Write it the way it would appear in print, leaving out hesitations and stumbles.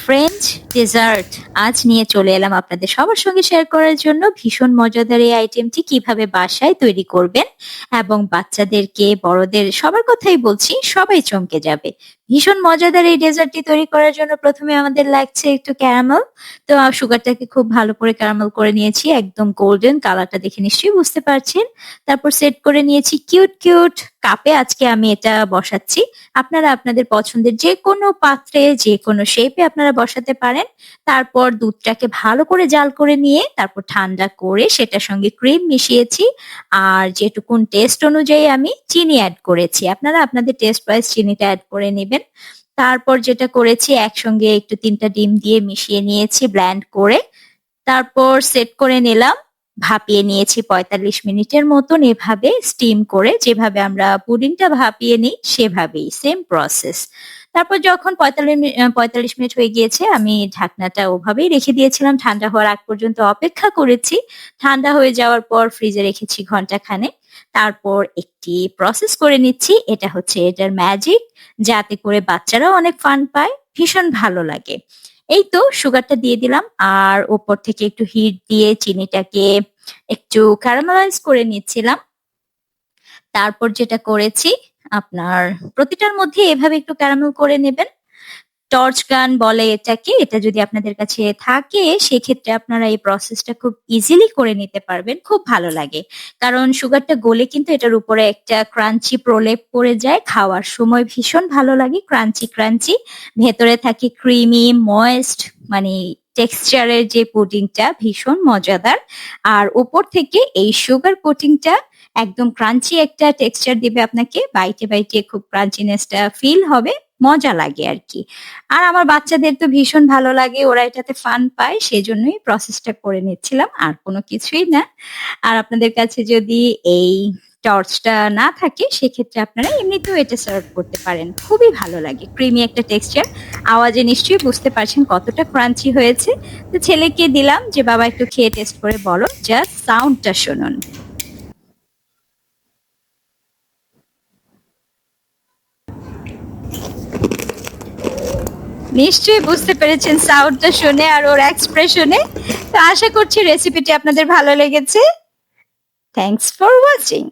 French dessert আজ নিয়ে চলে এলাম আপনাদের সবার সঙ্গে শেয়ার করার জন্য। ভীষণ মজাদার এই আইটেমটি কিভাবে বাসায় তৈরি করবেন এবং বাচ্চাদেরকে বড়দের সবার কথাই বলছি, সবাই চমকে যাবে। ভীষণ মজাদার এই ডেজার্টটি তৈরি করার জন্য প্রথমে আমাদের লাগছে একটু ক্যারামেল। তো সুগারটাকে খুব ভালো করে ক্যারামেল করে নিয়েছি, একদম গোল্ডেন কালারটা দেখে নিশ্চয়ই বুঝতে পারছেন। তারপর সেট করে নিয়েছি কিউট কিউট কাপে, আজকে আমি এটা বসাচ্ছি। আপনারা আপনাদের পছন্দের যেকোনো পাত্রে যেকোনো শেপে আপনারা বসাতে পারেন। তারপর দুধটাকে ভালো করে জাল করে নিয়ে তারপর ঠান্ডা করে সেটার সঙ্গে ক্রিম মিশিয়েছি। আর যেটুকুন টেস্ট অনুযায়ী আমি চিনি অ্যাড করেছি। আপনারা আপনাদের টেস্ট ওয়াইজ চিনিটা অ্যাড করে নেবেন। তারপর যেটা করেছি একসঙ্গে একটু ৩ টা ডিম দিয়ে মিশিয়ে নিয়েছি ব্লেন্ড করে। তারপর সেট করে নিলাম। ভাপিয়ে নিয়েছি ৪৫ মিনিটের মতন এভাবে স্টিম করে, যেভাবে আমরা পুডিংটা ভাপিয়ে নিই সেভাবেই সেম প্রসেস। তারপর যখন ৪৫ মিনিট হয়ে গিয়েছে আমি ঢাকনাটা ওভাবেই রেখে দিয়েছিলাম, ঠান্ডা হওয়ার আগ পর্যন্ত অপেক্ষা করেছি। ঠান্ডা হয়ে যাওয়ার পর ফ্রিজে রেখেছি ঘন্টাখানেক। তারপর একটি প্রসেস করে নিচ্ছি, এটা হচ্ছে এটার ম্যাজিক, যাতে করে বাচ্চারাও অনেক ফান পায়, ভীষণ ভালো লাগে। এই তো সুগারটা দিয়ে দিলাম আর ওপর থেকে একটু হিট দিয়ে চিনিটাকে একটু ক্যারামেলাইজ করে নিচ্ছিলাম। তারপর যেটা করেছি আপনার প্রতিটার মধ্যে এভাবে একটু ক্যারামেল করে নেবেন। টর্চ গান বলে এটাকে। এটা যদি আপনাদের কাছে থাকে সেক্ষেত্রে আপনারা এই প্রসেসটা খুব ইজিলি করে নিতে পারবেন। খুব ভালো লাগে। কারণ সুগারটা গলে কিন্তু এটার উপরে একটা ক্রাঞ্চি প্রলেপ পড়ে যায়। খাওয়ার সময় ভীষণ ভালো লাগে ক্রাঞ্চি ক্রাঞ্চি। ভেতরে থাকে ক্রিমি ময়েস্ট, মানে টেক্সচারের যে পুডিংটা ভীষণ মজাদার। আর উপর থেকে এই সুগার কোটিংটা একদম ক্রাঞ্চি একটা টেক্সচার দিবে আপনাকে। বাইটে বাইটে খুব ক্রাঞ্চিনেসটা ফিল হবে। মজা লাগে আরকি। আর আমার বাচ্চাদের তো ভীষণ ভালো লাগে, ওরা এটাতে ফান পায়, সেজন্যই প্রসেসটা করে নিচ্ছিলাম, আর কোনো কিছুই না। আর আপনাদের কাছে যদি এই টর্চটা না থাকে সেক্ষেত্রে আপনারা এমনিতেও এটা সার্ভ করতে পারেন। খুবই ভালো লাগে, ক্রিমি একটা টেক্সচার। আওয়াজে নিশ্চয়ই বুঝতে পারছেন কতটা ক্রাঞ্চি হয়েছে। তো ছেলেকে দিলাম যে বাবা একটু খেয়ে টেস্ট করে বলো, জাস্ট সাউন্ডটা শুনুন। নিশ্চয়ই বুঝতে পেরেছেন সাউন্ডটা শুনে আর ওর এক্সপ্রেশনে। তো আশা করছি রেসিপিটি আপনাদের ভালো লেগেছে। Thanks for watching.